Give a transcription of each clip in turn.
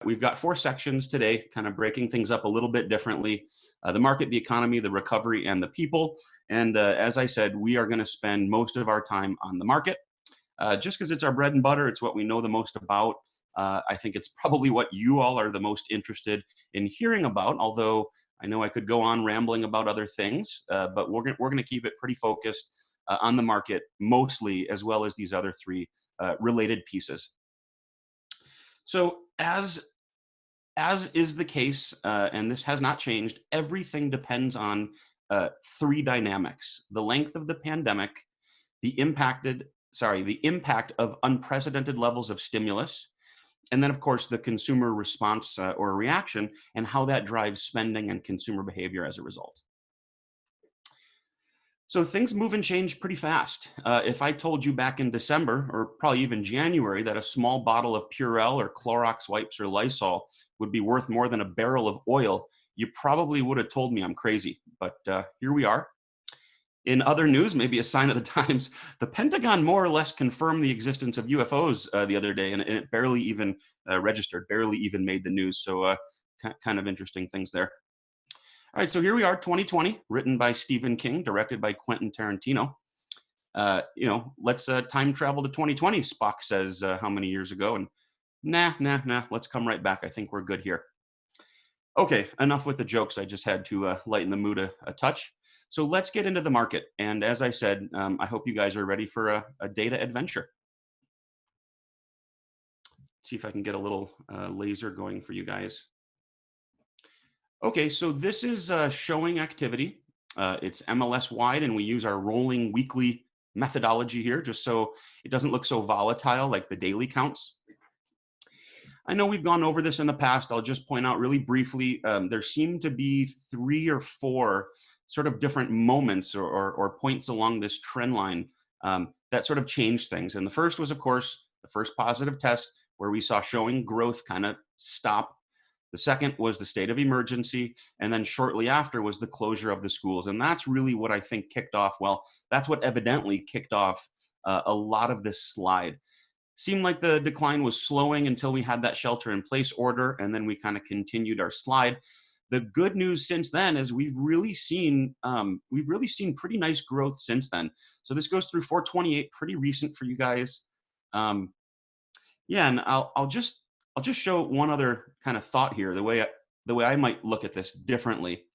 We've got four sections today, kind of breaking things up a little bit differently. The market, the economy, the recovery, and the people. And as I said, we are going to spend most of our time on the market, just because it's our bread and butter. It's what we know the most about. I think it's probably what you all are the most interested in hearing about, although I know I could go on rambling about other things, but we're gonna keep it pretty focused on the market mostly, as well as these other three related pieces. So as is the case, and this has not changed, everything depends on three dynamics: the length of the pandemic, the impact of unprecedented levels of stimulus, and then of course the consumer response or reaction, and how that drives spending and consumer behavior as a result. So things move and change pretty fast. If I told you back in December or probably even January that a small bottle of Purell or Clorox wipes or Lysol would be worth more than a barrel of oil, you probably would have told me I'm crazy. But here we are. In other news, maybe a sign of the times, the Pentagon more or less confirmed the existence of UFOs the other day, and it barely even registered, barely even made the news. So kind of interesting things there. All right, so here we are, 2020, written by Stephen King, directed by Quentin Tarantino. Let's time travel to 2020, Spock says how many years ago, and nah, let's come right back. I think we're good here. Okay, enough with the jokes. I just had to lighten the mood a touch. So let's get into the market. And as I said, I hope you guys are ready for a data adventure. See if I can get a little laser going for you guys. Okay, so this is showing activity. It's MLS wide, and we use our rolling weekly methodology here just so it doesn't look so volatile like the daily counts. I know we've gone over this in the past. I'll just point out really briefly, there seem to be 3 or 4 sort of different moments or points along this trend line that sort of changed things. And the first was, of course, the first positive test where we saw showing growth kind of stop. The second was the state of emergency. And then shortly after was the closure of the schools. And that's really what I think kicked off. Well, that's what evidently kicked off a lot of this slide. Seemed like the decline was slowing until we had that shelter in place order. And then we kind of continued our slide. The good news since then is we've really seen pretty nice growth since then. So this goes through 428, pretty recent for you guys. And I'll just show one other kind of thought here, the way I might look at this differently.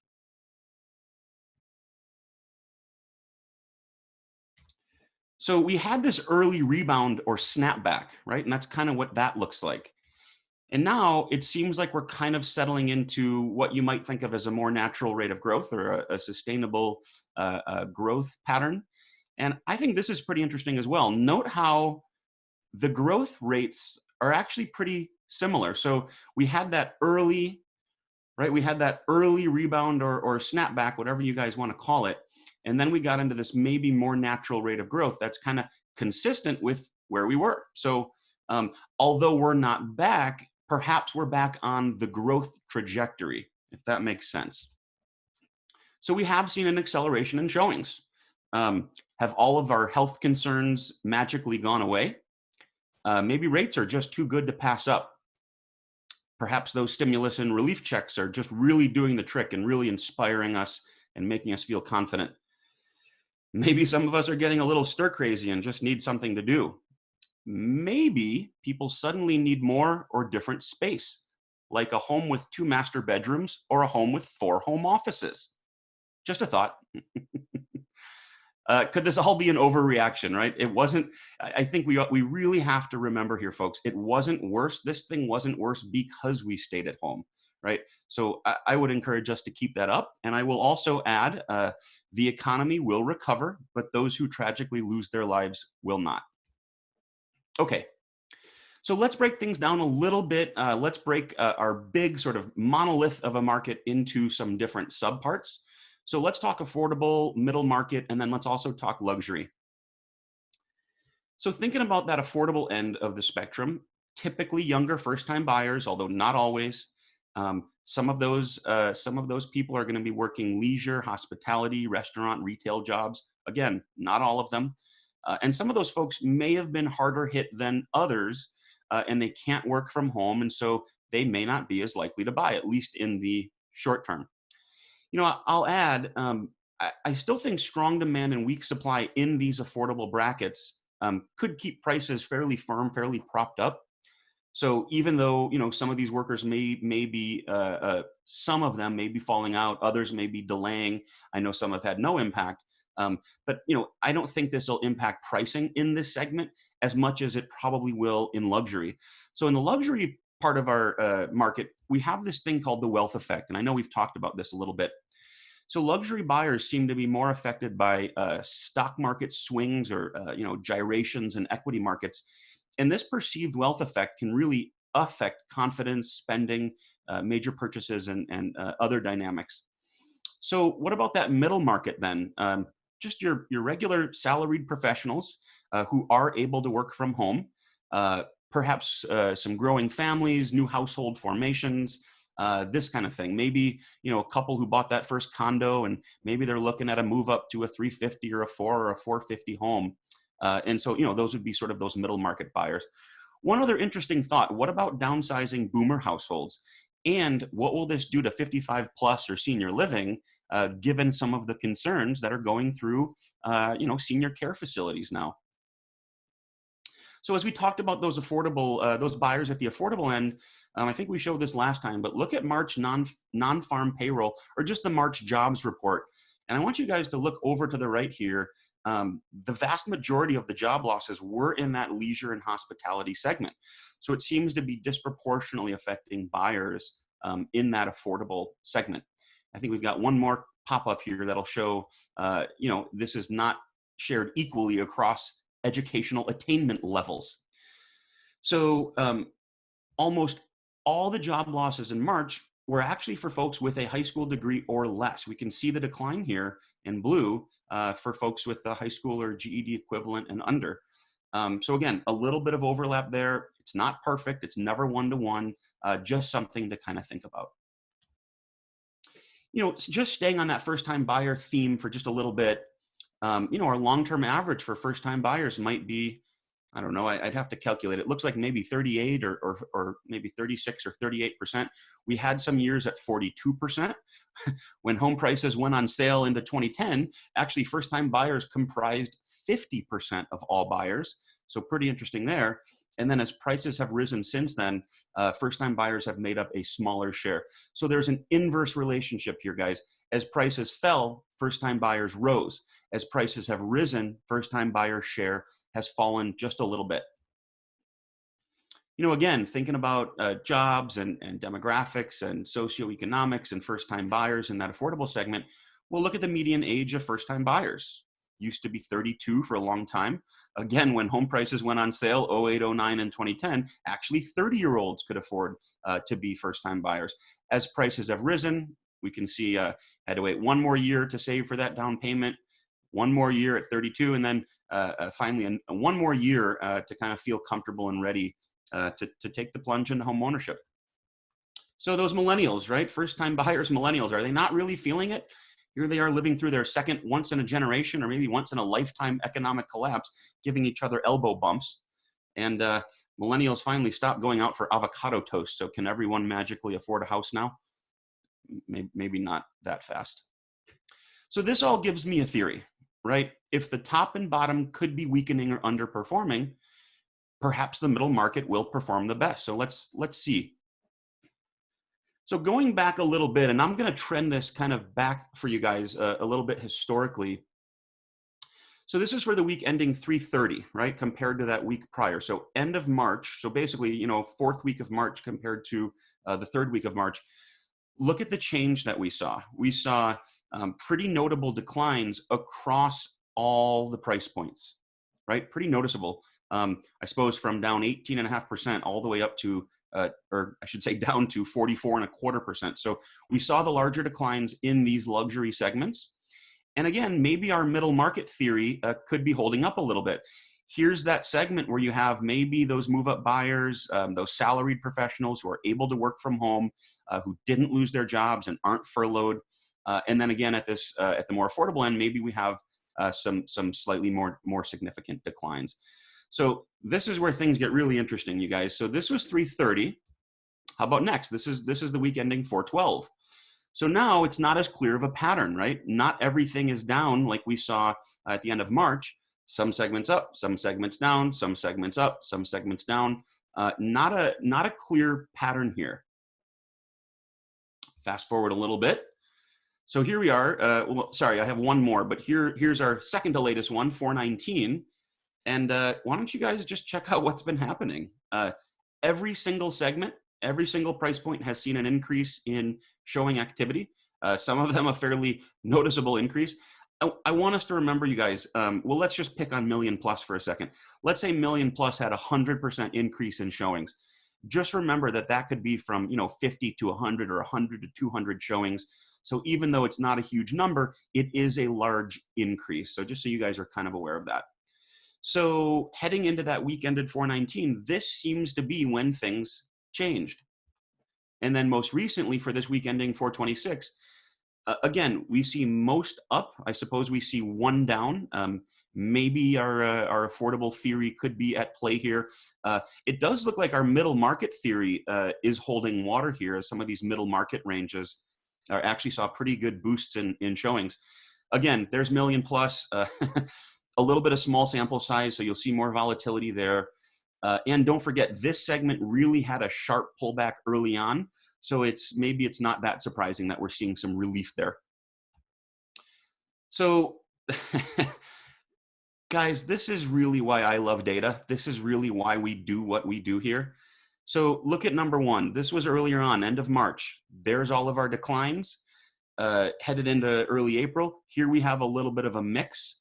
So we had this early rebound or snapback, right? And that's kind of what that looks like. And now it seems like we're kind of settling into what you might think of as a more natural rate of growth or a sustainable growth pattern. And I think this is pretty interesting as well. Note how the growth rates are actually pretty similar. So we had that early, right? We had that early rebound or snapback, whatever you guys want to call it. And then we got into this maybe more natural rate of growth that's kind of consistent with where we were. So although we're not back, perhaps we're back on the growth trajectory, if that makes sense. So we have seen an acceleration in showings. Have all of our health concerns magically gone away? Maybe rates are just too good to pass up. Perhaps those stimulus and relief checks are just really doing the trick and really inspiring us and making us feel confident. Maybe some of us are getting a little stir crazy and just need something to do. Maybe people suddenly need more or different space, like a home with 2 master bedrooms or a home with 4 home offices. Just a thought. Could this all be an overreaction, right? It wasn't. I think we really have to remember here, folks, it wasn't worse. This thing wasn't worse because we stayed at home, right? So I would encourage us to keep that up. And I will also add, the economy will recover, but those who tragically lose their lives will not. Okay, so let's break things down a little bit. Let's break our big sort of monolith of a market into some different subparts. So let's talk affordable, middle market, and then let's also talk luxury. So thinking about that affordable end of the spectrum, typically younger first-time buyers, although not always. Some of those people are going to be working leisure, hospitality, restaurant, retail jobs. Again, not all of them. And some of those folks may have been harder hit than others, and they can't work from home. And so they may not be as likely to buy, at least in the short term. I'll add, I still think strong demand and weak supply in these affordable brackets could keep prices fairly firm, fairly propped up. So even though some of these workers may be some of them may be falling out, others may be delaying. I know some have had no impact, but I don't think this will impact pricing in this segment as much as it probably will in luxury. So in the luxury part of our market, we have this thing called the wealth effect, and I know we've talked about this a little bit. So luxury buyers seem to be more affected by stock market swings or gyrations in equity markets. And this perceived wealth effect can really affect confidence, spending, major purchases, and other dynamics. So what about that middle market then? Just your regular salaried professionals who are able to work from home, perhaps some growing families, new household formations, this kind of thing. Maybe, a couple who bought that first condo and maybe they're looking at a move up to a 350 or a 4 or a 450 home. And so, those would be sort of those middle market buyers. One other interesting thought, what about downsizing boomer households? And what will this do to 55 plus or senior living, given some of the concerns that are going through, senior care facilities now? So as we talked about those affordable, those buyers at the affordable end, I think we showed this last time, but look at March non-farm payroll, or just the March jobs report. And I want you guys to look over to the right here. The vast majority of the job losses were in that leisure and hospitality segment. So it seems to be disproportionately affecting buyers in that affordable segment. I think we've got one more pop-up here that'll show, this is not shared equally across educational attainment levels. So almost all the job losses in March were actually for folks with a high school degree or less. We can see the decline here in blue for folks with a high school or GED equivalent and under. So again, a little bit of overlap there. It's not perfect. It's never one-to-one, just something to kind of think about. Just staying on that first-time buyer theme for just a little bit, our long-term average for first-time buyers might be, I don't know, I'd have to calculate. It looks like maybe 38 or maybe 36 or 38%. We had some years at 42%. When home prices went on sale into 2010, actually first-time buyers comprised 50% of all buyers. So pretty interesting there. And then as prices have risen since then, first-time buyers have made up a smaller share. So there's an inverse relationship here, guys. As prices fell, first-time buyers rose. As prices have risen, first-time buyer share has fallen just a little bit. Again, thinking about jobs and demographics and socioeconomics and first-time buyers in that affordable segment, we'll look at the median age of first-time buyers. Used to be 32 for a long time. Again, when home prices went on sale, 08, 09, and 2010, actually 30-year-olds could afford to be first-time buyers. As prices have risen, we can see had to wait one more year to save for that down payment, one more year at 32, and then finally one more year to kind of feel comfortable and ready to take the plunge into home ownership. So those millennials, right? First-time buyers, millennials, are they not really feeling it? Here they are living through their second once in a generation or maybe once in a lifetime economic collapse, giving each other elbow bumps. And millennials finally stopped going out for avocado toast. So can everyone magically afford a house now? Maybe not that fast. So this all gives me a theory, right? If the top and bottom could be weakening or underperforming, perhaps the middle market will perform the best. So let's see. So going back a little bit, and I'm going to trend this kind of back for you guys a little bit historically. So this is for the week ending 3/30, right? Compared to that week prior. So end of March. So basically, fourth week of March compared to the third week of March. Look at the change that we saw. We saw pretty notable declines across all the price points, right? Pretty noticeable. I suppose from down 18.5% all the way up to or I should say down to 44.25%. So we saw the larger declines in these luxury segments. And again, maybe our middle market theory could be holding up a little bit. Here's that segment where you have maybe those move-up buyers, those salaried professionals who are able to work from home, who didn't lose their jobs and aren't furloughed. And then again, at the more affordable end, maybe we have some slightly more significant declines. So this is where things get really interesting, you guys. So this was 3/30. How about next? This is the week ending 4/12. So now it's not as clear of a pattern, right? Not everything is down like we saw at the end of March. Some segments up, some segments down, some segments up, some segments down. Not a clear pattern here. Fast forward a little bit. So here we are. Well, sorry, I have one more, but here's our second to latest one, 4/19. And why don't you guys just check out what's been happening? Every single segment, every single price point has seen an increase in showing activity. Some of them a fairly noticeable increase. I want us to remember, you guys, well, let's just pick on Million Plus for a second. Let's say Million Plus had 100% increase in showings. Just remember that that could be from 50 to 100 or 100 to 200 showings. So even though it's not a huge number, it is a large increase. So just so you guys are kind of aware of that. So heading into that week ended 4/19, this seems to be when things changed. And then most recently for this week ending 4/26, again, we see most up. I suppose we see one down. Maybe our affordable theory could be at play here. It does look like our middle market theory is holding water here, as some of these middle market ranges actually saw pretty good boosts in showings. Again, there's Million Plus, a little bit of small sample size, so you'll see more volatility there. And don't forget, this segment really had a sharp pullback early on. So maybe it's not that surprising that we're seeing some relief there. So guys, this is really why I love data. This is really why we do what we do here. So look at number one. This was earlier on, end of March. There's all of our declines. Headed into early April. Here we have a little bit of a mix.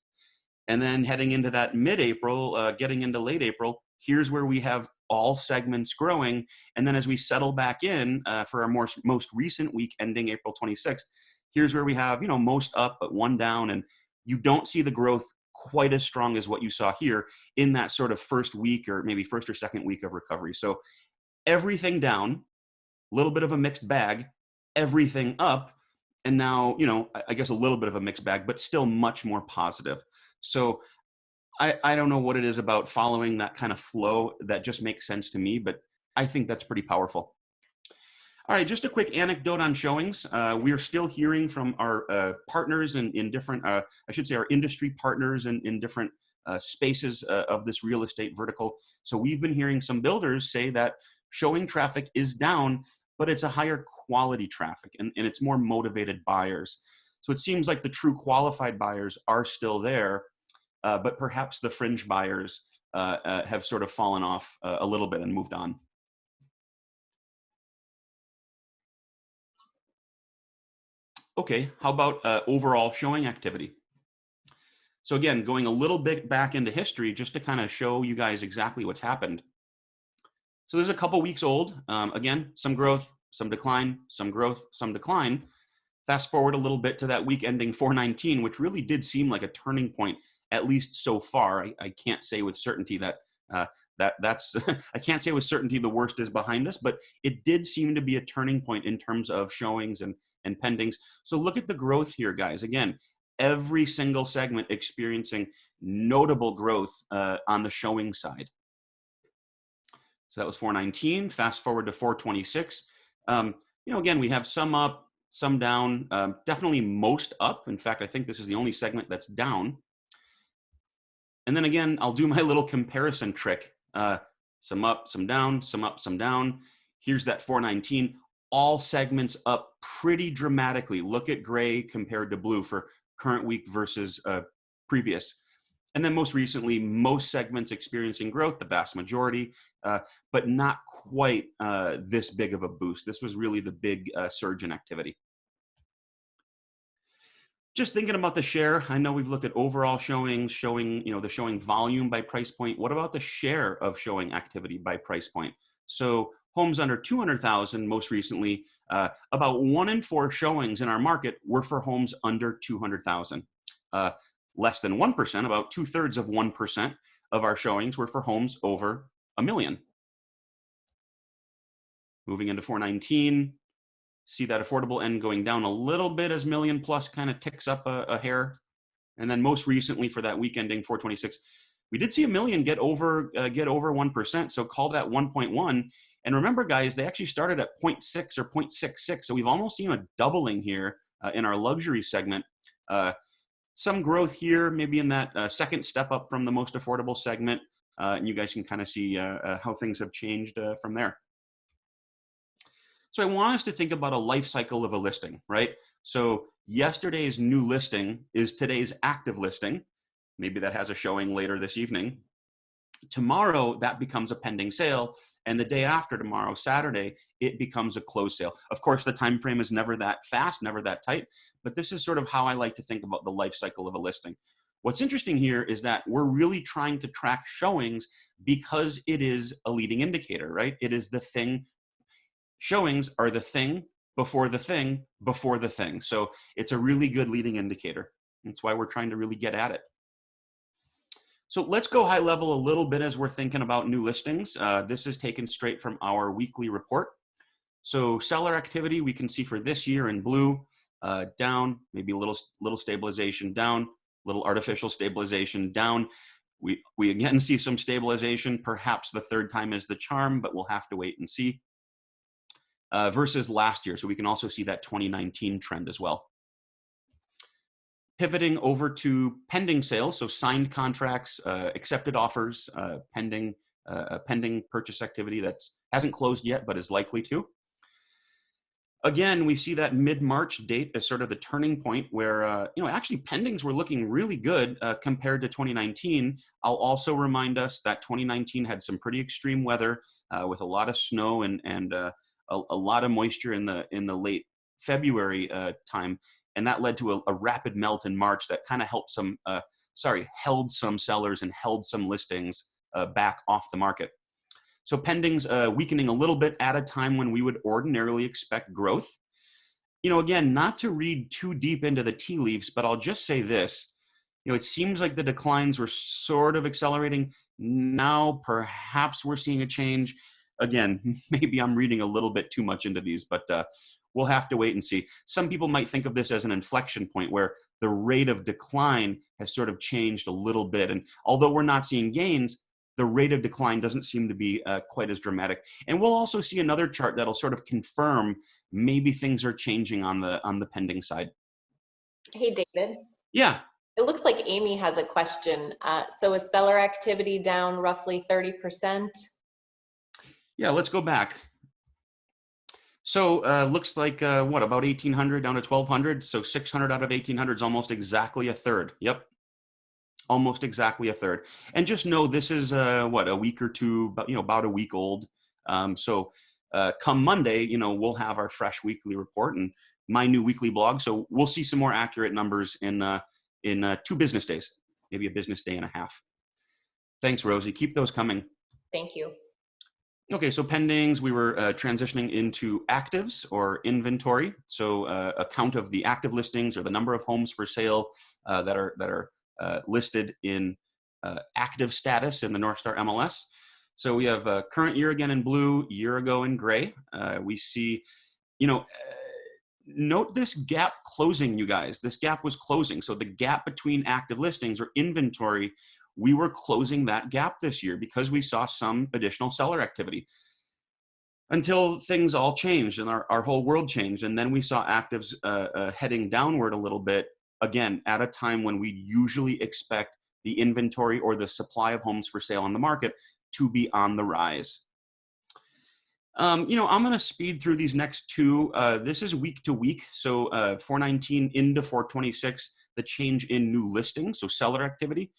And then heading into that mid-April, getting into late April, here's where we have all segments growing. And then as we settle back in for our most recent week ending April 26th, here's where we have, most up, but one down. And you don't see the growth quite as strong as what you saw here in that sort of first week or maybe first or second week of recovery. So everything down, a little bit of a mixed bag, everything up. And now, I guess a little bit of a mixed bag, but still much more positive. So I don't know what it is about following that kind of flow that just makes sense to me, but I think that's pretty powerful. All right, just a quick anecdote on showings. We are still hearing from our partners in different, I should say our industry partners in different spaces of this real estate vertical. So we've been hearing some builders say that showing traffic is down, but it's a higher quality traffic and it's more motivated buyers. So it seems like the true qualified buyers are still there, but perhaps the fringe buyers have sort of fallen off a little bit and moved on. Okay, how about overall showing activity? So again, going a little bit back into history just to kind of show you guys exactly what's happened. So this is a couple weeks old. Again, some growth, some decline, some growth, some decline. Fast forward a little bit to that week ending 4/19, which really did seem like a turning point, at least so far. I can't say with certainty that that's I can't say with certainty the worst is behind us, but it did seem to be a turning point in terms of showings and pendings. So look at the growth here, guys. Again, every single segment experiencing notable growth on the showing side. So that was 4/19. Fast forward to 4/26. Again, we have some up, some down, definitely most up. In fact, I think this is the only segment that's down. And then again, I'll do my little comparison trick. Some up, some down, some up, some down. Here's that 4/19. All segments up pretty dramatically. Look at gray compared to blue for current week versus previous. And then most recently, most segments experiencing growth, the vast majority, but not quite this big of a boost. This was really the big surge in activity. Just thinking about the share, I know we've looked at overall showings, the showing volume by price point. What about the share of showing activity by price point? So homes under 200,000 most recently, about 1 in 4 showings in our market were for homes under 200,000. Less than 1%, about 2/3 of 1% of our showings were for homes over $1 million. Moving into 4/19, see that affordable end going down a little bit as Million Plus kind of ticks up a hair. And then most recently for that week ending 4/26, we did see $1 million get over 1%. So call that 1.1. And remember, guys, they actually started at 0.6 or 0.66. So we've almost seen a doubling here in our luxury segment. Some growth here, maybe in that second step up from the most affordable segment. And you guys can kind of see how things have changed from there. So I want us to think about a life cycle of a listing, right? So yesterday's new listing is today's active listing. Maybe that has a showing later this evening. Tomorrow, that becomes a pending sale. And the day after tomorrow, Saturday, it becomes a closed sale. Of course, the time frame is never that fast, never that tight. But this is sort of how I like to think about the life cycle of a listing. What's interesting here is that we're really trying to track showings because it is a leading indicator, right? It is the thing. Showings are the thing before the thing before the thing. So it's a really good leading indicator. That's why we're trying to really get at it. So let's go high level a little bit as we're thinking about new listings. This is taken straight from our weekly report. So seller activity, we can see for this year in blue, down, maybe a little stabilization down, little artificial stabilization down. We again see some stabilization. Perhaps the third time is the charm, but we'll have to wait and see. Versus last year. So we can also see that 2019 trend as well. Pivoting over to pending sales, so signed contracts, accepted offers, pending purchase activity that hasn't closed yet but is likely to. Again, we see that mid-March date as sort of the turning point where, actually pendings were looking really good compared to 2019. I'll also remind us that 2019 had some pretty extreme weather with a lot of snow and a lot of moisture in the late February time, and that led to a rapid melt in March that kind of held some sellers and held some listings back off the market. So pendings weakening a little bit at a time when we would ordinarily expect growth. Again, not to read too deep into the tea leaves, but I'll just say this. It seems like the declines were sort of accelerating. Now, perhaps we're seeing a change. Again, maybe I'm reading a little bit too much into these, but we'll have to wait and see. Some people might think of this as an inflection point where the rate of decline has sort of changed a little bit. And although we're not seeing gains, the rate of decline doesn't seem to be quite as dramatic. And we'll also see another chart that'll sort of confirm maybe things are changing on the pending side. Hey, David. Yeah. It looks like Amy has a question. So is seller activity down roughly 30%? Yeah, let's go back. So looks like about 1,800 down to 1,200. So 600 out of 1,800 is almost exactly a third. Yep. Almost exactly a third. And just know this is a week or two, about a week old. So come Monday, we'll have our fresh weekly report and my new weekly blog. So we'll see some more accurate numbers in 2 business days, maybe a business day and a half. Thanks, Rosie. Keep those coming. Thank you. Okay, so pendings, we were transitioning into actives or inventory. So a count of the active listings or the number of homes for sale that are listed in active status in the North Star MLS. So we have current year again in blue, year ago in gray. We see, note this gap closing, you guys. This gap was closing. So the gap between active listings or inventory, we were closing that gap this year because we saw some additional seller activity until things all changed and our whole world changed. And then we saw actives heading downward a little bit, again, at a time when we usually expect the inventory or the supply of homes for sale on the market to be on the rise. I'm going to speed through these next 2. This is week to week. So 419 into 426, the change in new listings, so seller activity.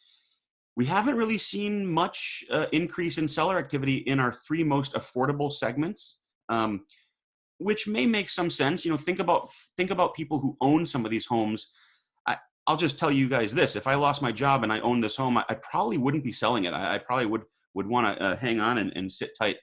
We haven't really seen much increase in seller activity in our 3 most affordable segments, which may make some sense. Think about people who own some of these homes. I'll just tell you guys this: if I lost my job and I owned this home, I probably wouldn't be selling it. I probably would want to hang on and sit tight.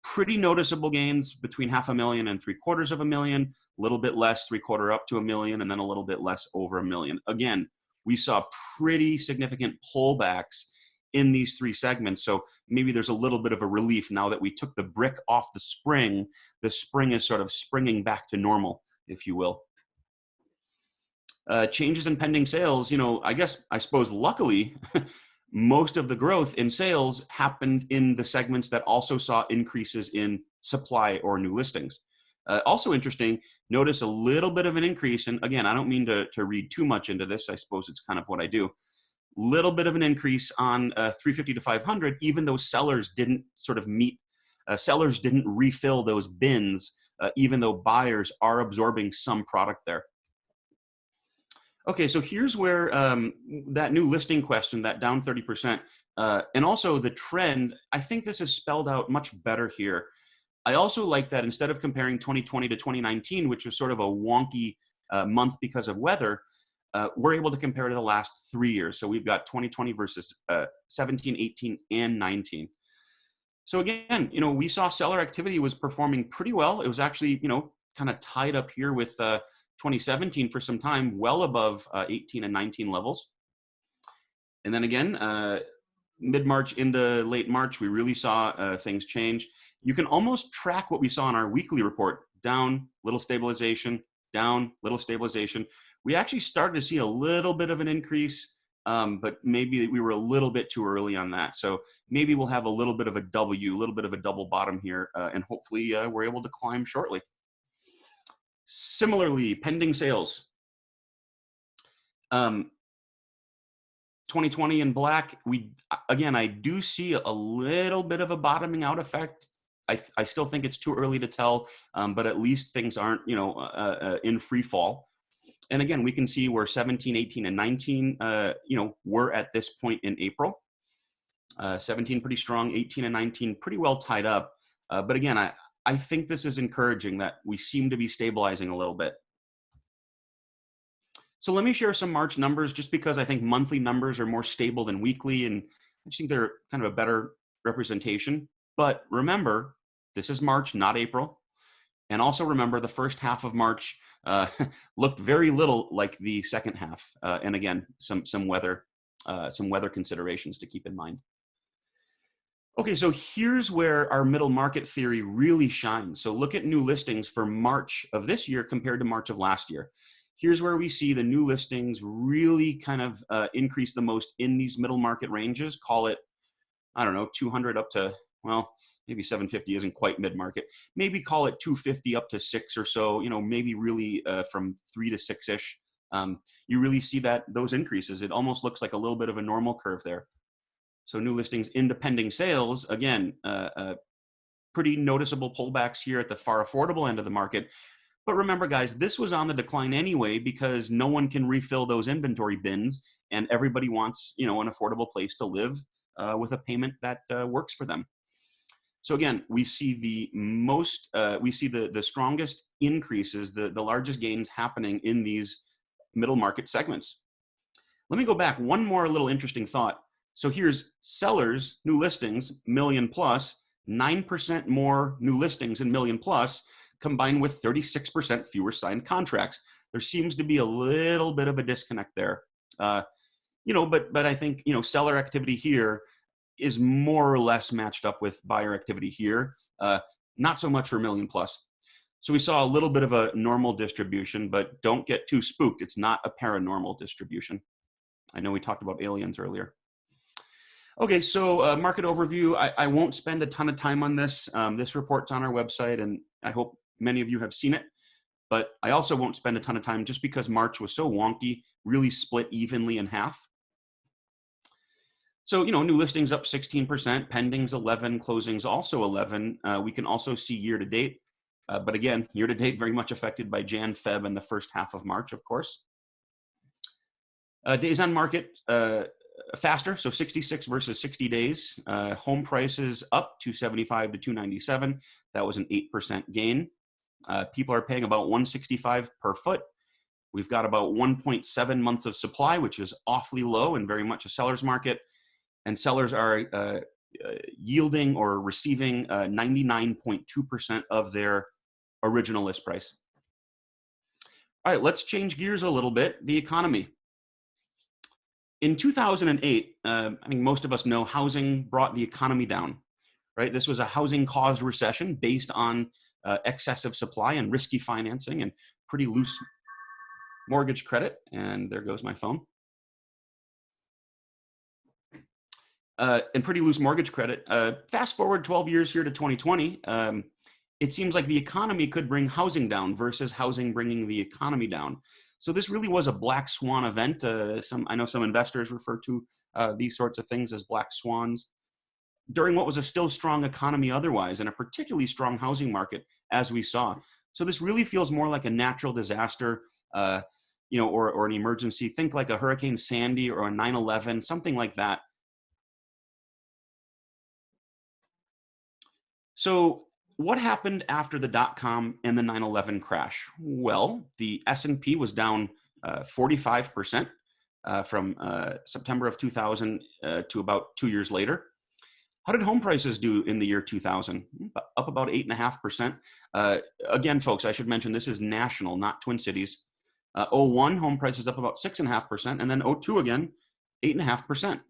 Pretty noticeable gains between $500,000 and $750,000. A little bit less, 3/4 up to $1 million, and then a little bit less over $1 million. Again, we saw pretty significant pullbacks in these 3 segments. So maybe there's a little bit of a relief now that we took the brick off the spring. The spring is sort of springing back to normal, if you will. Changes in pending sales, I suppose luckily, most of the growth in sales happened in the segments that also saw increases in supply or new listings. Also interesting, notice a little bit of an increase, and again, I don't mean to read too much into this, I suppose it's kind of what I do. Little bit of an increase on 350 to 500, even though sellers didn't sort of sellers didn't refill those bins, even though buyers are absorbing some product there. Okay, so here's where that new listing question, that down 30%, and also the trend, I think this is spelled out much better here. I also like that instead of comparing 2020 to 2019, which was sort of a wonky month because of weather, we're able to compare to the last 3 years. So we've got 2020 versus 17, 18, and 19. So again, we saw seller activity was performing pretty well. It was actually, kind of tied up here with 2017 for some time, well above 18 and 19 levels. And then again, mid-March into late March, we really saw things change. You can almost track what we saw in our weekly report: down, little stabilization, down, little stabilization. We actually started to see a little bit of an increase, but maybe we were a little bit too early on that. So maybe we'll have a little bit of a W, a little bit of a double bottom here, and hopefully we're able to climb shortly. Similarly, pending sales. 2020 in black, I do see a little bit of a bottoming out effect. I still think it's too early to tell, but at least things aren't, in free fall. And again, we can see where 17, 18, and 19, were at this point in April. 17 pretty strong, 18 and 19 pretty well tied up. But again, I think this is encouraging that we seem to be stabilizing a little bit. So let me share some March numbers, just because I think monthly numbers are more stable than weekly, and I just think they're kind of a better representation. But remember, this is March, not April. And also remember, the first half of March looked very little like the second half. And again, some weather considerations to keep in mind. Okay, so here's where our middle market theory really shines. So look at new listings for March of this year compared to March of last year. Here's where we see the new listings really kind of increase the most in these middle market ranges. Call it, 200 up to, well, maybe 750 isn't quite mid-market. Maybe call it 250 up to 6 or so, maybe really from 3 to 6-ish. You really see those increases. It almost looks like a little bit of a normal curve there. So new listings into pending sales, again, pretty noticeable pullbacks here at the far affordable end of the market. But remember, guys, this was on the decline anyway, because no one can refill those inventory bins, and everybody wants, an affordable place to live with a payment that works for them. So again, we see the strongest increases, the largest gains happening in these middle market segments. Let me go back. One more little interesting thought. So here's sellers, new listings, million plus, 9% more new listings in million plus, combined with 36% fewer signed contracts. There seems to be a little bit of a disconnect there. But I think, seller activity here is more or less matched up with buyer activity here. Not so much for million plus. So we saw a little bit of a normal distribution, but don't get too spooked. It's not a paranormal distribution. I know we talked about aliens earlier. Okay, so market overview. I won't spend a ton of time on this. This report's on our website, and I hope many of you have seen it. But I also won't spend a ton of time, just because March was so wonky, really split evenly in half. So, new listings up 16%, pendings 11, closings also 11. We can also see year to date. But again, year to date very much affected by Jan, Feb, and the first half of March, of course. Days on market, faster, so 66 versus 60 days. Home prices up 275 to 297. That was an 8% gain. People are paying about 165 per foot. We've got about 1.7 months of supply, which is awfully low and very much a seller's market. And sellers are yielding or receiving 99.2% of their original list price. All right, let's change gears a little bit. The economy. In 2008, I think most of us know, housing brought the economy down, right? This was a housing-caused recession based on excessive supply and risky financing and pretty loose mortgage credit. And there goes my phone. and pretty loose mortgage credit. Fast forward 12 years here to 2020, it seems like the economy could bring housing down versus housing bringing the economy down. So this really was a black swan event. I know some investors refer to these sorts of things as black swans during what was a still strong economy otherwise, and a particularly strong housing market, as we saw. So this really feels more like a natural disaster, or an emergency. Think like a Hurricane Sandy or a 9/11, something like that. So what happened after the dot-com and the 9/11 crash? Well, the S&P was down 45% from September of 2000 to about 2 years later. How did home prices do in the year 2000? Up about 8.5%. Again, folks, I should mention this is national, not Twin Cities. '01, home prices up about 6.5%, and then '02 again, 8.5%.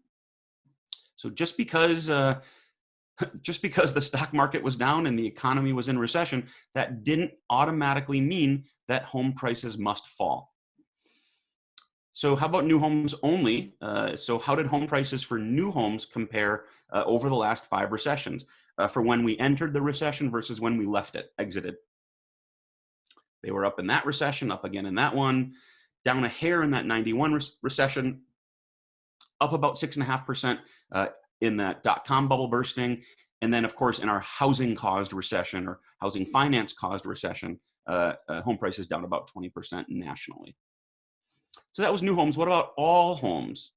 So just because the stock market was down and the economy was in recession, that didn't automatically mean that home prices must fall. So how about new homes only? So how did home prices for new homes compare over the last 5 recessions, for when we entered the recession versus when we exited? They were up in that recession, up again in that one, down a hair in that 91 recession, up about 6.5% in that dot-com bubble bursting. And then, of course, in our housing-caused recession or housing finance-caused recession, home prices down about 20% nationally. So that was new homes. What about all homes?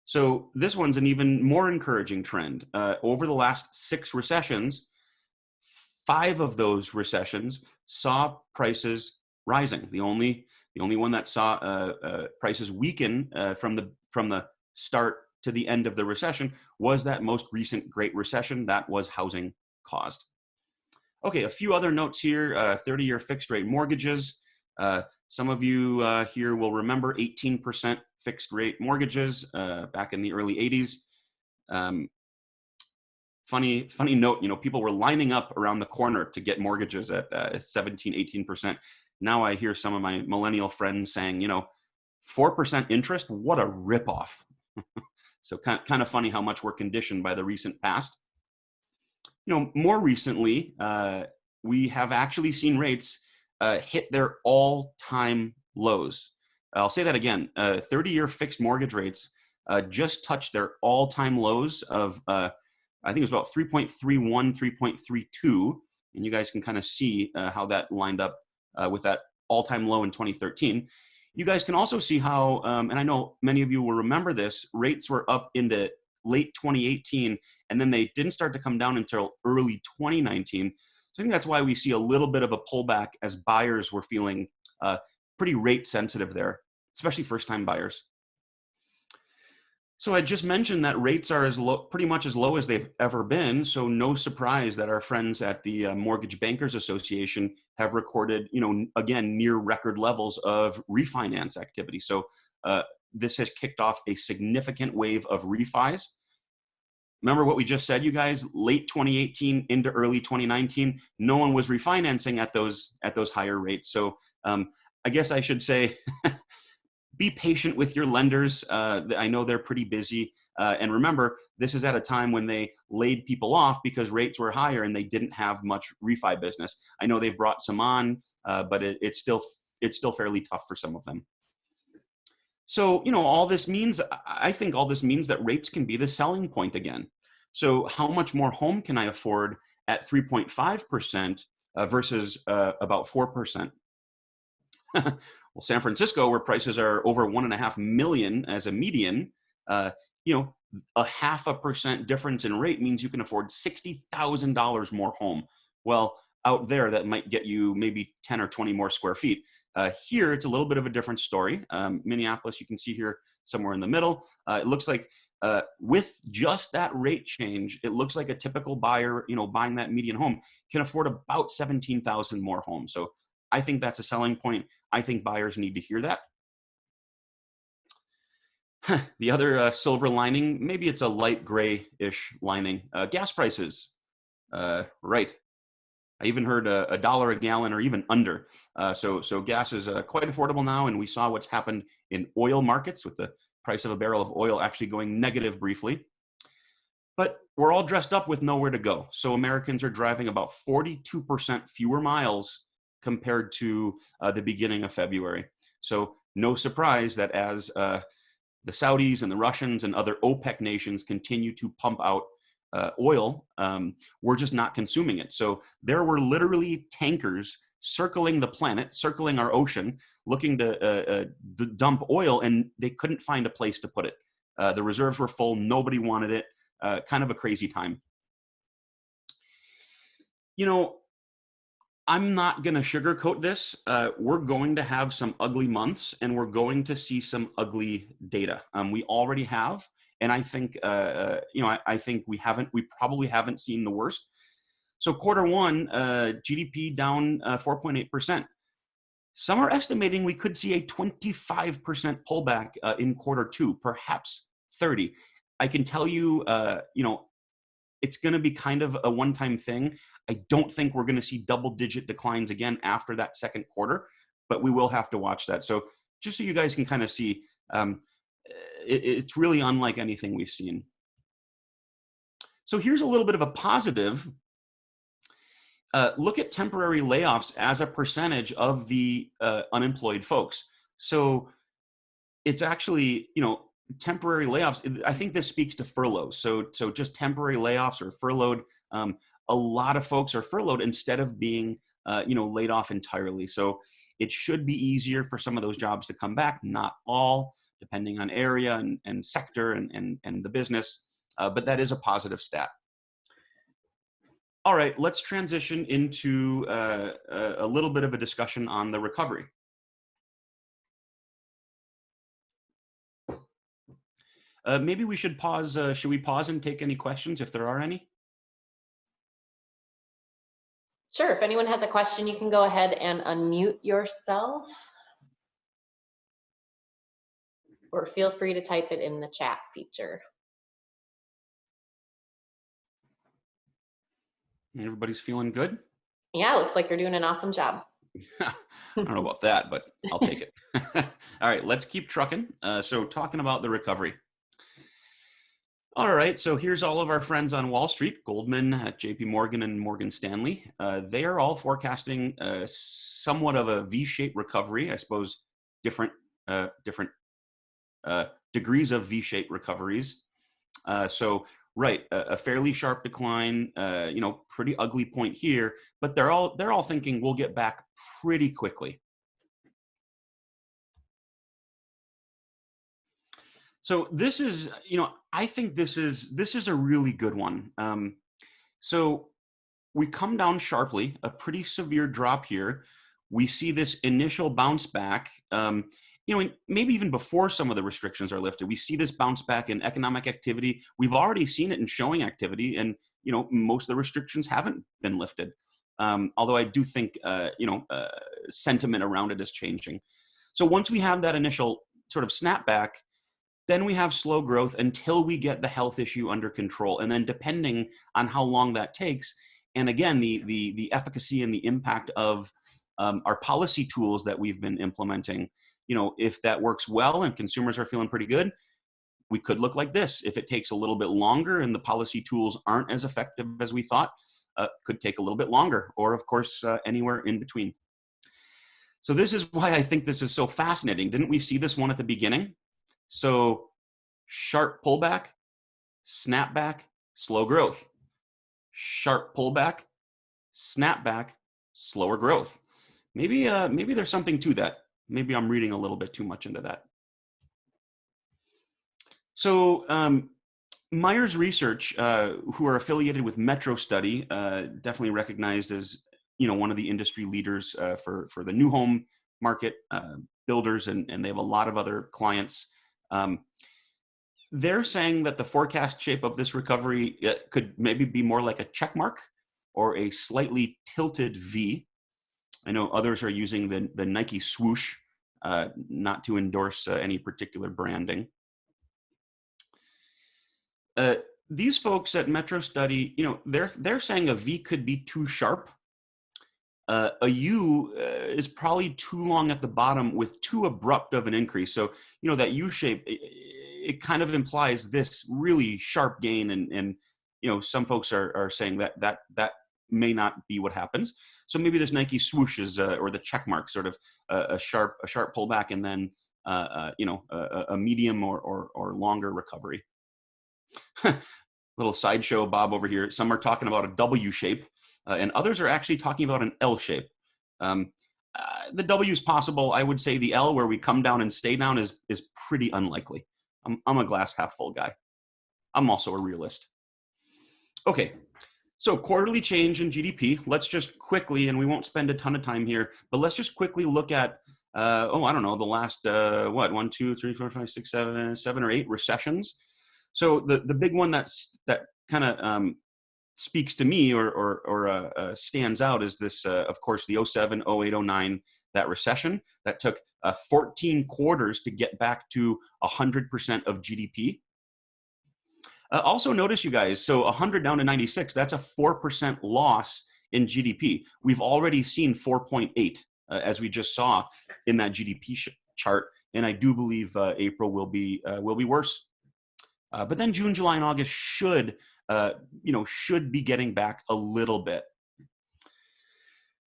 So this one's an even more encouraging trend. Over the last 6 recessions, 5 of those recessions saw prices rising. The only one that saw prices weaken from the start to the end of the recession was that most recent Great Recession. That was housing caused. Okay, a few other notes here. 30-year fixed rate mortgages. Some of you here will remember 18% fixed rate mortgages back in the early 80s. Funny note, people were lining up around the corner to get mortgages at 17, 18%. Now I hear some of my millennial friends saying, 4% interest, what a ripoff. So kind of funny how much we're conditioned by the recent past. More recently, we have actually seen rates hit their all-time lows. I'll say that again. 30-year fixed mortgage rates just touched their all-time lows of, I think it was about 3.31, 3.32. And you guys can kind of see how that lined up with that all-time low in 2013. You guys can also see how, and I know many of you will remember this, rates were up into late 2018, and then they didn't start to come down until early 2019. So I think that's why we see a little bit of a pullback as buyers were feeling pretty rate sensitive there, especially first-time buyers. So I just mentioned that rates are pretty much as low as they've ever been. So no surprise that our friends at the Mortgage Bankers Association have recorded, again, near record levels of refinance activity. So this has kicked off a significant wave of refis. Remember what we just said, you guys, late 2018 into early 2019, no one was refinancing at those higher rates. So I guess I should say, be patient with your lenders. I know they're pretty busy. And remember, this is at a time when they laid people off because rates were higher and they didn't have much refi business. I know they've brought some on, but it's still fairly tough for some of them. So, all this means, I think all this means that rates can be the selling point again. So how much more home can I afford at 3.5% versus about 4%? Well, San Francisco, where prices are over 1.5 million as a median, a 0.5% difference in rate means you can afford $60,000 more home. Well, out there, that might get you maybe 10 or 20 more square feet. Here, it's a little bit of a different story. Minneapolis, you can see here somewhere in the middle. It looks like with just that rate change, it looks like a typical buyer, buying that median home can afford about 17,000 more homes. So I think that's a selling point. I think buyers need to hear that. The other silver lining, maybe it's a light gray-ish lining. Gas prices, right. I even heard $1 a gallon or even under. So gas is quite affordable now, and we saw what's happened in oil markets with the price of a barrel of oil actually going negative briefly. But we're all dressed up with nowhere to go. So Americans are driving about 42% fewer miles compared to the beginning of February. So no surprise that as the Saudis and the Russians and other OPEC nations continue to pump out oil, we're just not consuming it. So there were literally tankers circling the planet, circling our ocean, looking to dump oil, and they couldn't find a place to put it. The reserves were full. Nobody wanted it. Kind of a crazy time. You know, I'm not going to sugarcoat this. We're going to have some ugly months, and we're going to see some ugly data. We already have, and I think I think we probably haven't seen the worst. So quarter one, GDP down 4.8%. Some are estimating we could see a 25% pullback in quarter two, perhaps 30. I can tell you, it's going to be kind of a one-time thing. I don't think we're going to see double-digit declines again after that second quarter, but we will have to watch that. So just so you guys can kind of see, it's really unlike anything we've seen. So here's a little bit of a positive. Look at temporary layoffs as a percentage of the unemployed folks. So it's actually, temporary layoffs. I think this speaks to furloughs. So just temporary layoffs or furloughed. A lot of folks are furloughed instead of being, laid off entirely. So it should be easier for some of those jobs to come back. Not all, depending on area and sector and the business. But that is a positive stat. All right, let's transition into a little bit of a discussion on the recovery. Maybe we should pause. Should we pause and take any questions if there are any? Sure, if anyone has a question, you can go ahead and unmute yourself. Or feel free to type it in the chat feature. Everybody's feeling good? Yeah, looks like you're doing an awesome job. I don't know about that, but I'll take it. All right, let's keep trucking. So talking about the recovery. All right, so here's all of our friends on Wall Street, Goldman, JP Morgan, and Morgan Stanley. They are all forecasting somewhat of a V-shaped recovery. I suppose different degrees of V-shaped recoveries. So right, a fairly sharp decline, pretty ugly point here, but they're all thinking we'll get back pretty quickly. So this is, I think this is a really good one. So we come down sharply, a pretty severe drop here. We see this initial bounce back, maybe even before some of the restrictions are lifted. We see this bounce back in economic activity. We've already seen it in showing activity, and most of the restrictions haven't been lifted. Although I do think sentiment around it is changing. So once we have that initial sort of snapback, then we have slow growth until we get the health issue under control. And then depending on how long that takes, and again, the efficacy and the impact of our policy tools that we've been implementing, if that works well and consumers are feeling pretty good, we could look like this. If it takes a little bit longer and the policy tools aren't as effective as we thought, could take a little bit longer, or of course, anywhere in between. So this is why I think this is so fascinating. Didn't we see this one at the beginning? So sharp pullback, snapback, slow growth. Sharp pullback, snapback, slower growth. Maybe there's something to that. Maybe I'm reading a little bit too much into that. So Myers Research, who are affiliated with Metro Study, definitely recognized as one of the industry leaders for the new home market, builders, and they have a lot of other clients. They're saying that the forecast shape of this recovery could maybe be more like a check mark or a slightly tilted V. I know others are using the Nike swoosh, not to endorse any particular branding. These folks at Metro Study, they're saying a V could be too sharp. A U is probably too long at the bottom with too abrupt of an increase. So, that U shape, it kind of implies this really sharp gain and some folks are saying that may not be what happens. So maybe this Nike swoosh is, or the check mark, sort of a sharp pullback, and then a medium or longer recovery. Little sideshow Bob over here. Some are talking about a W shape, and others are actually talking about an L shape. The W is possible. I would say the L, where we come down and stay down, is pretty unlikely. I'm a glass half full guy. I'm also a realist. Okay, so quarterly change in GDP. Let's just quickly, and we won't spend a ton of time here, but let's just quickly look at, I don't know, the last, 1, 2, 3, 4, 5, 6, 7 or 8 recessions. So the big one that kind of speaks to me or stands out is this, of course, the 07, 08, 09, that recession that took 14 quarters to get back to 100% of GDP. Also notice, you guys, so 100 down to 96, that's a 4% loss in GDP. We've already seen 4.8, as we just saw in that GDP chart, and I do believe April will be worse. But then June, July, and August should be getting back a little bit.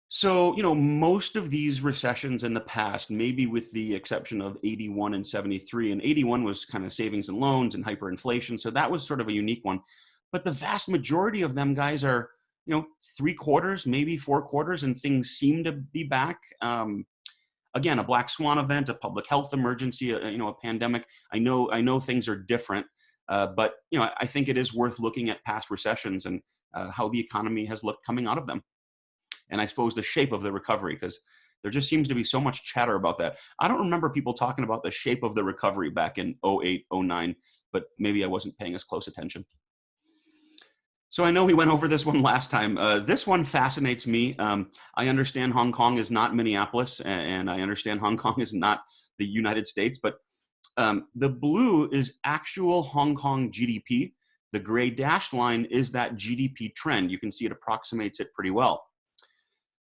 So, most of these recessions in the past, maybe with the exception of 81 and 73, and 81 was kind of savings and loans and hyperinflation. So that was sort of a unique one. But the vast majority of them, guys, are, 3 quarters, maybe 4 quarters, and things seem to be back. Again, a black swan event, a public health emergency, a pandemic. I know things are different, but I think it is worth looking at past recessions and how the economy has looked coming out of them. And I suppose the shape of the recovery, because there just seems to be so much chatter about that. I don't remember people talking about the shape of the recovery back in 08, 09, but maybe I wasn't paying as close attention. So I know we went over this one last time. This one fascinates me. I understand Hong Kong is not Minneapolis, and I understand Hong Kong is not the United States, but the blue is actual Hong Kong GDP. The gray dashed line is that GDP trend. You can see it approximates it pretty well.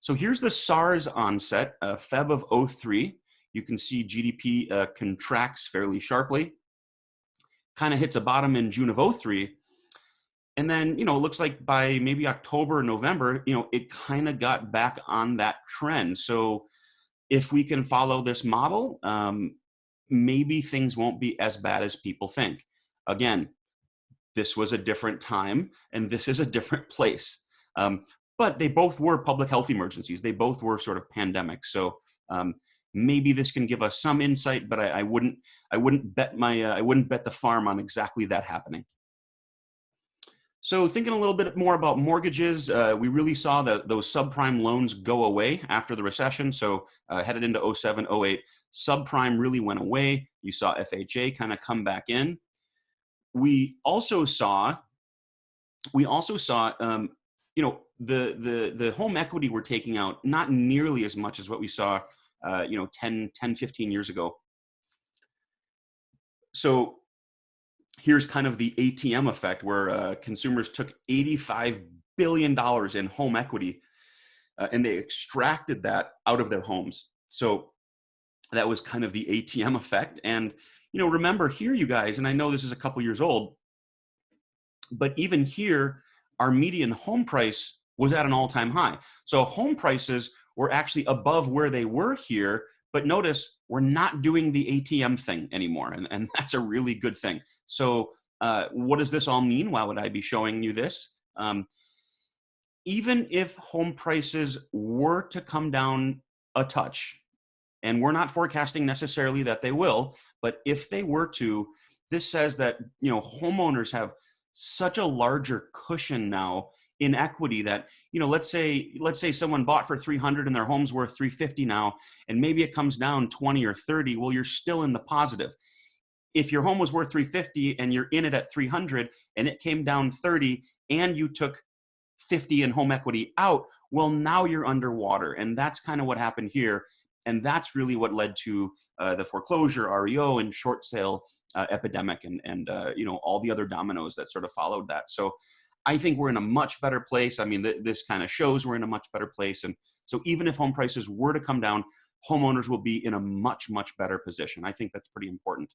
So here's the SARS onset, Feb of 03. You can see GDP contracts fairly sharply, kind of hits a bottom in June of 03. And then, it looks like by maybe October or November, it kind of got back on that trend. So if we can follow this model, maybe things won't be as bad as people think. Again, this was a different time, and this is a different place. But they both were public health emergencies. They both were sort of pandemics. So maybe this can give us some insight, but I wouldn't bet the farm on exactly that happening. So thinking a little bit more about mortgages, we really saw those subprime loans go away after the recession. So headed into 07, 08, subprime really went away. You saw FHA kind of come back in. We also saw the home equity we're taking out, not nearly as much as what we saw 10, 15 years ago. So here's kind of the ATM effect, where consumers took $85 billion in home equity and they extracted that out of their homes. So that was kind of the ATM effect. And remember here, you guys, and I know this is a couple years old, but even here, our median home price was at an all-time high. So home prices were actually above where they were here, but notice we're not doing the ATM thing anymore, and that's a really good thing. So what does this all mean? Why would I be showing you this? Even if home prices were to come down a touch, and we're not forecasting necessarily that they will, but if they were to, this says that homeowners have such a larger cushion now in equity that, let's say someone bought for 300 and their home's worth 350 now, and maybe it comes down 20 or 30, well, you're still in the positive. If your home was worth 350 and you're in it at 300 and it came down 30 and you took 50 in home equity out, well, now you're underwater. And that's kind of what happened here. And that's really what led to the foreclosure, REO, and short sale epidemic, and all the other dominoes that sort of followed that. So I think we're in a much better place. I mean, this kind of shows we're in a much better place. And so even if home prices were to come down, homeowners will be in a much, much better position. I think that's pretty important.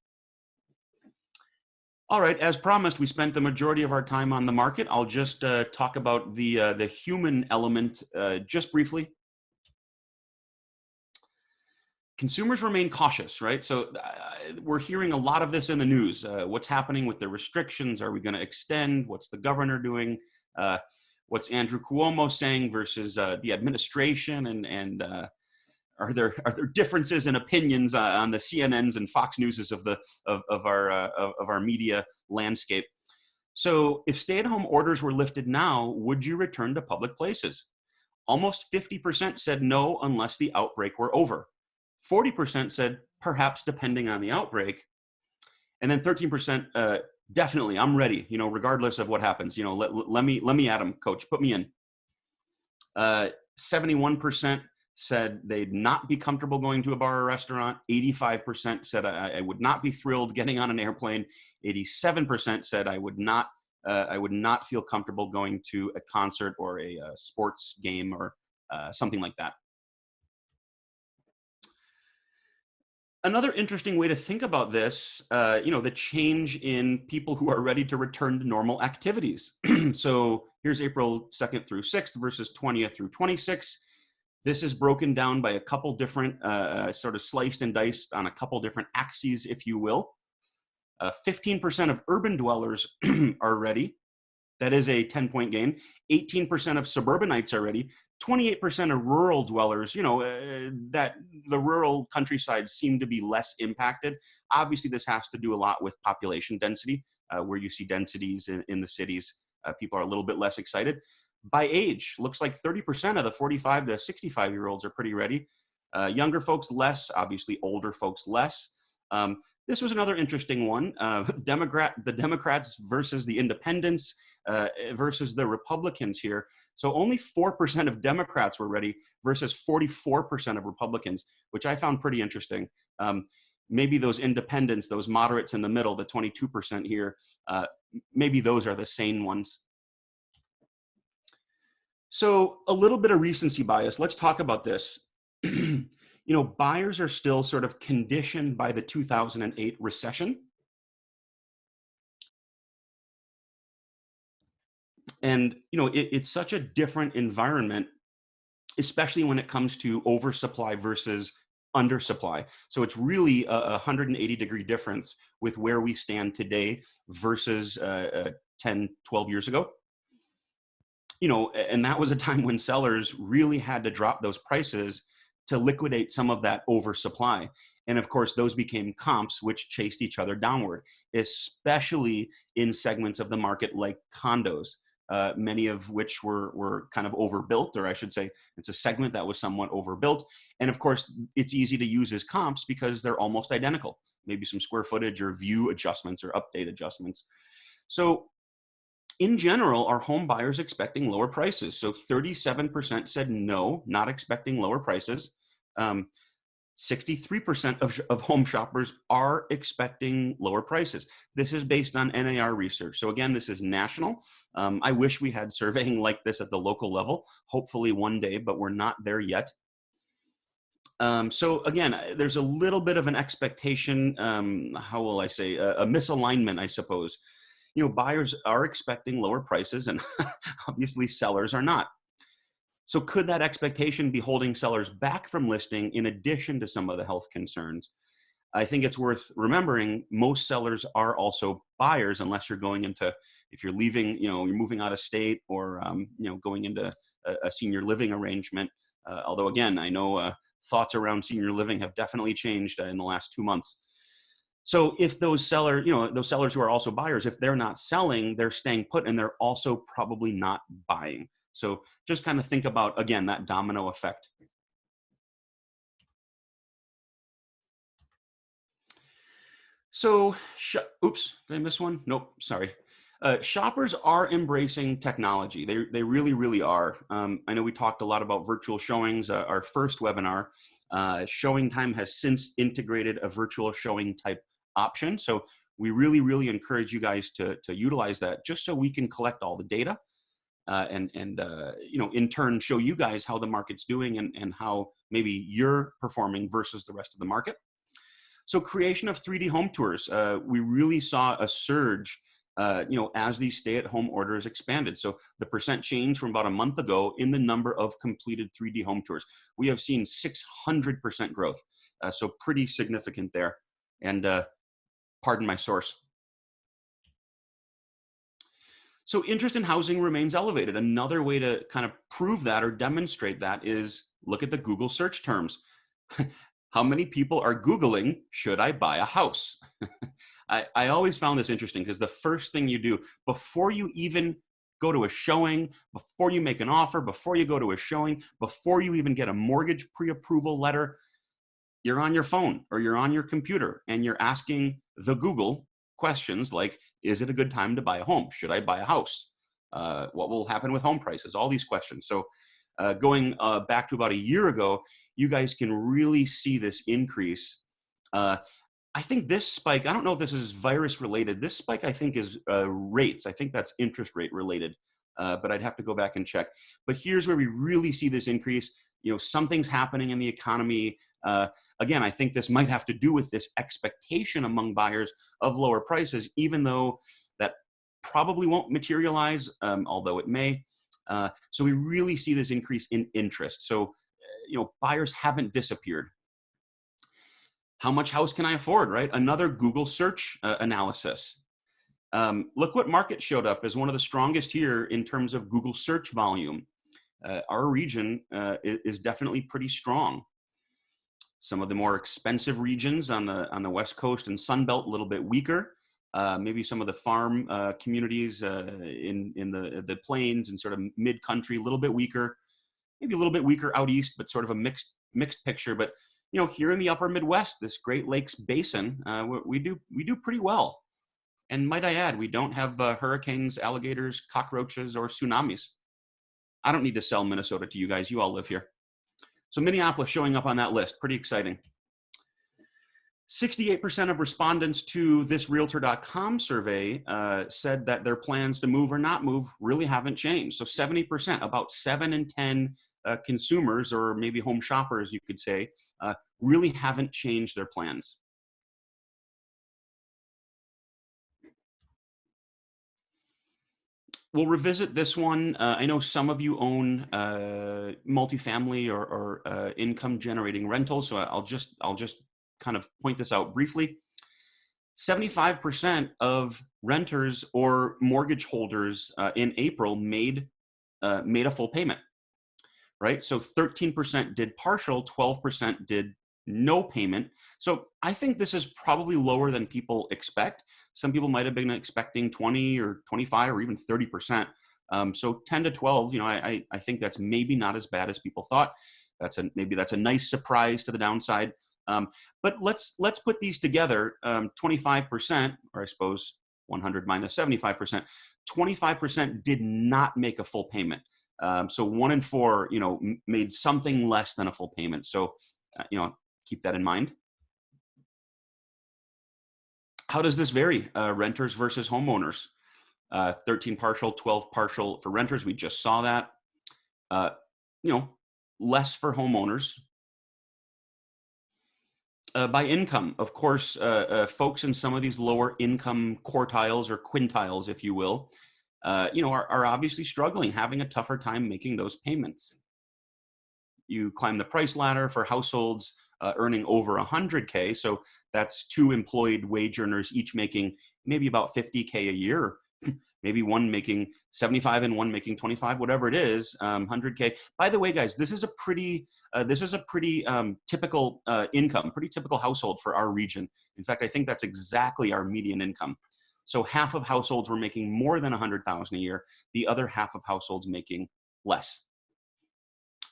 All right, as promised, we spent the majority of our time on the market. I'll just talk about the human element just briefly. Consumers remain cautious, right? So we're hearing a lot of this in the news. What's happening with the restrictions? Are we going to extend? What's the governor doing? What's Andrew Cuomo saying versus the administration? And are there differences in opinions on the CNNs and Fox Newses of our media landscape? So if stay-at-home orders were lifted now, would you return to public places? Almost 50% said no unless the outbreak were over. 40% said perhaps depending on the outbreak. And then 13% definitely, I'm ready, regardless of what happens. Let me at them, coach, put me in. 71% said they'd not be comfortable going to a bar or restaurant. 85% said I would not be thrilled getting on an airplane. 87% said I would not feel comfortable going to a concert or a sports game or something like that. Another interesting way to think about this, the change in people who are ready to return to normal activities. So here's April 2nd through 6th versus 20th through 26th. This is broken down by a couple different, sort of sliced and diced on a couple different axes, if you will. 15% of urban dwellers are ready. That is a 10-point gain. 18% of suburbanites are ready. 28% of rural dwellers, that the rural countryside seem to be less impacted. Obviously, this has to do a lot with population density. Where you see densities in the cities, people are a little bit less excited. By age, looks like 30% of the 45 to 65-year-olds are pretty ready. Younger folks less, obviously older folks less. This was another interesting one. The Democrats versus the independents versus the Republicans here. So only 4% of Democrats were ready versus 44% of Republicans, which I found pretty interesting. Maybe those independents, those moderates in the middle, the 22% here, maybe those are the sane ones. So a little bit of recency bias. Let's talk about this. Buyers are still sort of conditioned by the 2008 recession. And, it's such a different environment, especially when it comes to oversupply versus undersupply. So it's really a 180-degree difference with where we stand today versus 10, 12 years ago. And that was a time when sellers really had to drop those prices to liquidate some of that oversupply. And of course, those became comps, which chased each other downward, especially in segments of the market like condos, many of which were kind of overbuilt, or I should say, it's a segment that was somewhat overbuilt. And of course, it's easy to use as comps because they're almost identical, maybe some square footage or view adjustments or update adjustments. So in general, are home buyers expecting lower prices? So 37% said no, not expecting lower prices. 63% of home shoppers are expecting lower prices. This is based on NAR research. So again, this is national. I wish we had surveying like this at the local level, hopefully one day, but we're not there yet. So again, there's a little bit of an expectation, how will I say, a misalignment, I suppose. Buyers are expecting lower prices and obviously sellers are not. So could that expectation be holding sellers back from listing in addition to some of the health concerns? I think it's worth remembering most sellers are also buyers, unless you're going into, if you're leaving, you're moving out of state or, going into a senior living arrangement. Although again, I know thoughts around senior living have definitely changed in the last 2 months. So if those sellers who are also buyers, if they're not selling, they're staying put and they're also probably not buying. So just kind of think about, again, that domino effect. So, oops, did I miss one? Nope, sorry. Shoppers are embracing technology. They really, really are. I know we talked a lot about virtual showings. Our first webinar, Showing Time has since integrated a virtual showing type option. So we really, really encourage you guys to utilize that just so we can collect all the data and in turn show you guys how the market's doing and how maybe you're performing versus the rest of the market. So creation of 3D home tours, we really saw a surge, as these stay-at-home orders expanded. So the percent change from about a month ago in the number of completed 3D home tours, we have seen 600% growth. So pretty significant there. And pardon my source. So interest in housing remains elevated. Another way to kind of prove that or demonstrate that is look at the Google search terms. How many people are Googling, should I buy a house? I always found this interesting because the first thing you do before you even go to a showing, before you make an offer, before you go to a showing, before you even get a mortgage pre-approval letter, you're on your phone or you're on your computer and you're asking the Google questions like, is it a good time to buy a home? Should I buy a house? What will happen with home prices? All these questions. So going back to about a year ago, you guys can really see this increase. I think this spike, I don't know if this is virus related. This spike, I think, is rates. I think that's interest rate related, but I'd have to go back and check. But here's where we really see this increase. Something's happening in the economy. Again, I think this might have to do with this expectation among buyers of lower prices, even though that probably won't materialize, although it may. So we really see this increase in interest. So, buyers haven't disappeared. How much house can I afford, right? Another Google search analysis. Look what market showed up as one of the strongest here in terms of Google search volume. Our region is definitely pretty strong. Some of the more expensive regions on the West Coast and Sun Belt, a little bit weaker. Maybe some of the farm communities in the plains and sort of mid-country, a little bit weaker. Maybe a little bit weaker out east, but sort of a mixed picture. But here in the upper Midwest, this Great Lakes basin, we do pretty well. And might I add, we don't have hurricanes, alligators, cockroaches, or tsunamis. I don't need to sell Minnesota to you guys. You all live here. So Minneapolis showing up on that list, pretty exciting. 68% of respondents to this Realtor.com survey said that their plans to move or not move really haven't changed. So 70%, about 7 in 10 consumers, or maybe home shoppers, you could say, really haven't changed their plans. We'll revisit this one. I know some of you own multifamily or income generating rentals, so I'll just kind of point this out briefly. 75% of renters or mortgage holders in April made a full payment, right? So 13% did partial, 12% did no payment. So I think this is probably lower than people expect. Some people might have been expecting 20 or 25 or even 30%. So 10 to 12, I think that's maybe not as bad as people thought. Maybe that's a nice surprise to the downside. But let's put these together. 25%, or I suppose 100 minus 75%, 25% did not make a full payment. So 1 in 4, made something less than a full payment. So, keep that in mind. How does this vary? Renters versus homeowners. 13 partial, 12 partial for renters. We just saw that. Less for homeowners. By income, of course, folks in some of these lower income quartiles or quintiles, if you will, are obviously struggling, having a tougher time making those payments. You climb the price ladder for households earning over 100K. So that's 2 employed wage earners, each making maybe about 50K a year. Maybe one making 75 and one making 25, whatever it is, 100K. By the way, guys, this is a pretty typical income, pretty typical household for our region. In fact, I think that's exactly our median income. So half of households were making more than 100,000 a year. The other half of households making less.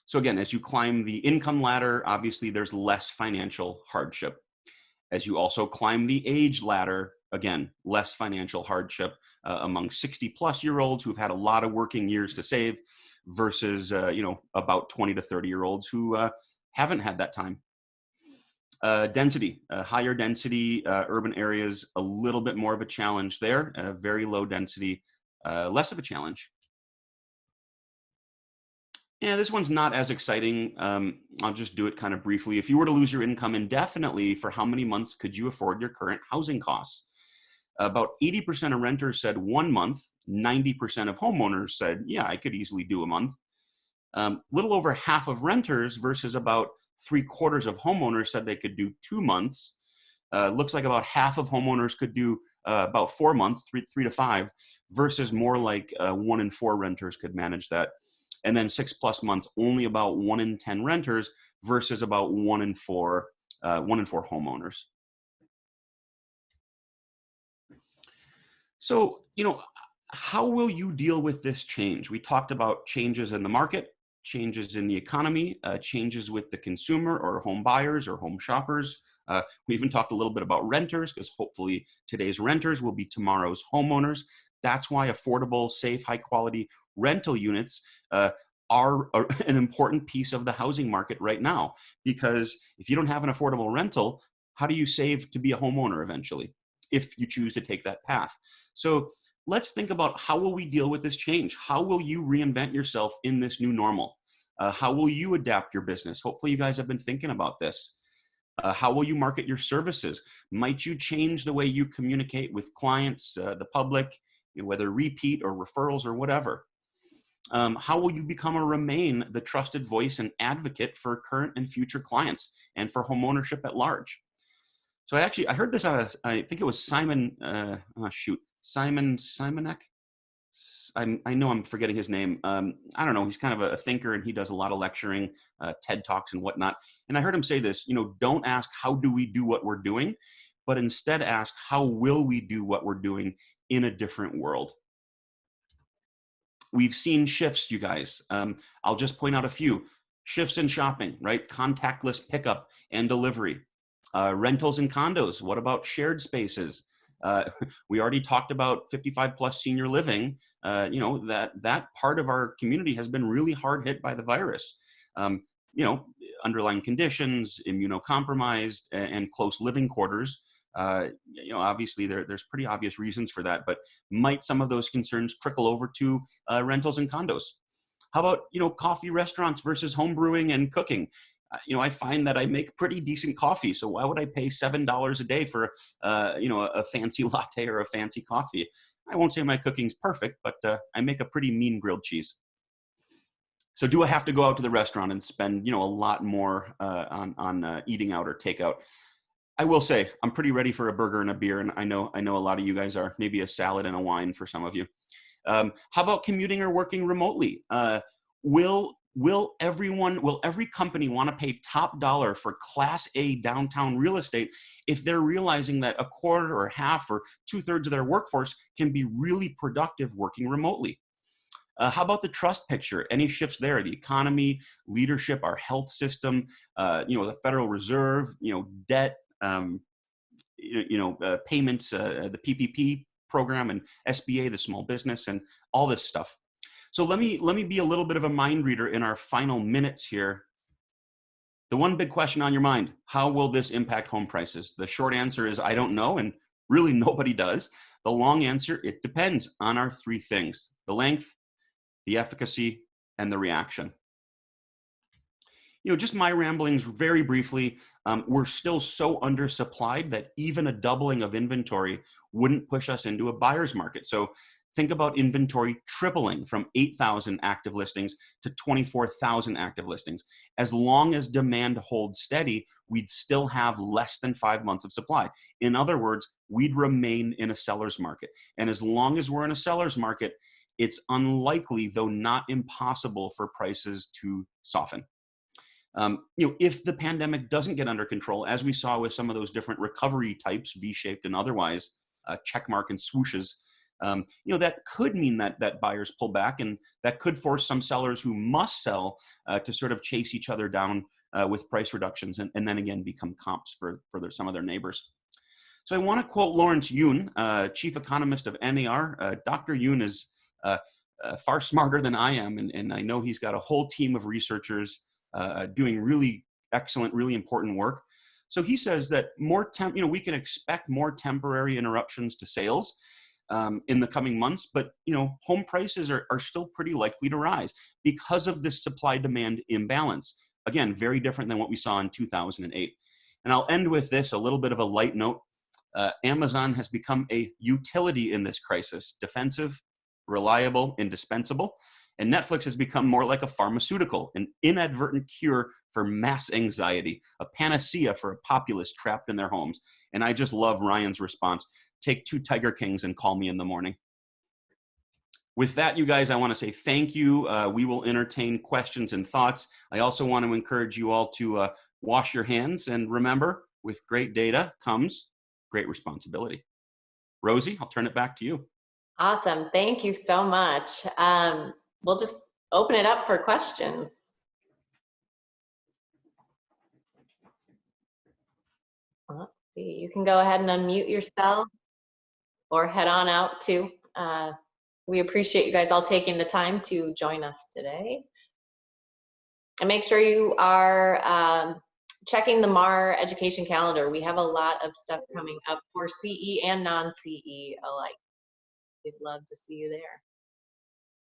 So again, as you climb the income ladder, obviously there's less financial hardship. As you also climb the age ladder, again, less financial hardship among 60-plus-year-olds who've had a lot of working years to save versus, about 20 to 30-year-olds who haven't had that time. Density, higher density urban areas, a little bit more of a challenge there. Very low density, less of a challenge. Yeah, this one's not as exciting. I'll just do it kind of briefly. If you were to lose your income indefinitely, for how many months could you afford your current housing costs? About 80% of renters said 1 month. 90% of homeowners said, yeah, I could easily do a month. Little over half of renters versus about 3/4 of homeowners said they could do 2 months. Looks like about half of homeowners could do about 4 months, three to five, versus more like 1 in 4 renters could manage that. And then 6+ months, only about 1 in 10 renters versus about 1 in 4, 1 in 4 homeowners. So, how will you deal with this change? We talked about changes in the market, changes in the economy, changes with the consumer or home buyers or home shoppers. We even talked a little bit about renters, because hopefully today's renters will be tomorrow's homeowners. That's why affordable, safe, high quality rental units are an important piece of the housing market right now. Because if you don't have an affordable rental, how do you save to be a homeowner eventually, if you choose to take that path? So let's think about, how will we deal with this change? How will you reinvent yourself in this new normal? How will you adapt your business? Hopefully you guys have been thinking about this. How will you market your services? Might you change the way you communicate with clients, the public, whether repeat or referrals or whatever? How will you become or remain the trusted voice and advocate for current and future clients and for homeownership at large? So I heard this out of, I think it was Simon Simonek. I know I'm forgetting his name. I don't know. He's kind of a thinker, and he does a lot of lecturing, TED Talks and whatnot. And I heard him say this, don't ask, how do we do what we're doing? But instead ask, how will we do what we're doing in a different world? We've seen shifts, you guys. I'll just point out a few. Shifts in shopping, right? Contactless pickup and delivery. Rentals and condos. What about shared spaces? We already talked about 55+ senior living. That part of our community has been really hard hit by the virus. You know, Underlying conditions, immunocompromised, and close living quarters. Obviously there's pretty obvious reasons for that, but might some of those concerns trickle over to rentals and condos? How about, coffee restaurants versus home brewing and cooking? I find that I make pretty decent coffee, so why would I pay $7 a day for, a fancy latte or a fancy coffee? I won't say my cooking's perfect, but I make a pretty mean grilled cheese. So do I have to go out to the restaurant and spend, a lot more on eating out or takeout? I will say I'm pretty ready for a burger and a beer, and I know a lot of you guys are. Maybe a salad and a wine for some of you. How about commuting or working remotely? Will every company want to pay top dollar for Class A downtown real estate if they're realizing that a quarter or half or 2/3 of their workforce can be really productive working remotely? How about the trust picture? Any shifts there? The economy, leadership, our health system, the Federal Reserve, debt, payments, the PPP program, and SBA, the small business, and all this stuff. So let me be a little bit of a mind reader in our final minutes here. The one big question on your mind: how will this impact home prices? The short answer is I don't know, and really nobody does. The long answer: it depends on our three things: the length, the efficacy, and the reaction. Just my ramblings very briefly. We're still so undersupplied that even a doubling of inventory wouldn't push us into a buyer's market. So think about inventory tripling from 8,000 active listings to 24,000 active listings. As long as demand holds steady, we'd still have less than 5 months of supply. In other words, we'd remain in a seller's market. And as long as we're in a seller's market, it's unlikely, though not impossible, for prices to soften. If the pandemic doesn't get under control, as we saw with some of those different recovery types, V-shaped and otherwise, checkmark and swooshes, that could mean that buyers pull back, and that could force some sellers who must sell to sort of chase each other down with price reductions, and then again become comps for some of their neighbors. So I want to quote Lawrence Yun, chief economist of NAR. Dr. Yun is far smarter than I am, and I know he's got a whole team of researchers doing really excellent, really important work. So he says that we can expect more temporary interruptions to sales, in the coming months, but home prices are still pretty likely to rise because of this supply-demand imbalance. Again, very different than what we saw in 2008. And I'll end with this, a little bit of a light note. Amazon has become a utility in this crisis, defensive, reliable, indispensable. And Netflix has become more like a pharmaceutical, an inadvertent cure for mass anxiety, a panacea for a populace trapped in their homes. And I just love Ryan's response. Take 2 Tiger Kings and call me in the morning. With that, you guys, I want to say thank you. We will entertain questions and thoughts. I also want to encourage you all to wash your hands. And remember, with great data comes great responsibility. Rosie, I'll turn it back to you. Awesome. Thank you so much. We'll just open it up for questions. Let's see. You can go ahead and unmute yourself or head on out too. We appreciate you guys all taking the time to join us today. And make sure you are checking the MAR education calendar. We have a lot of stuff coming up for CE and non-CE alike. We'd love to see you there.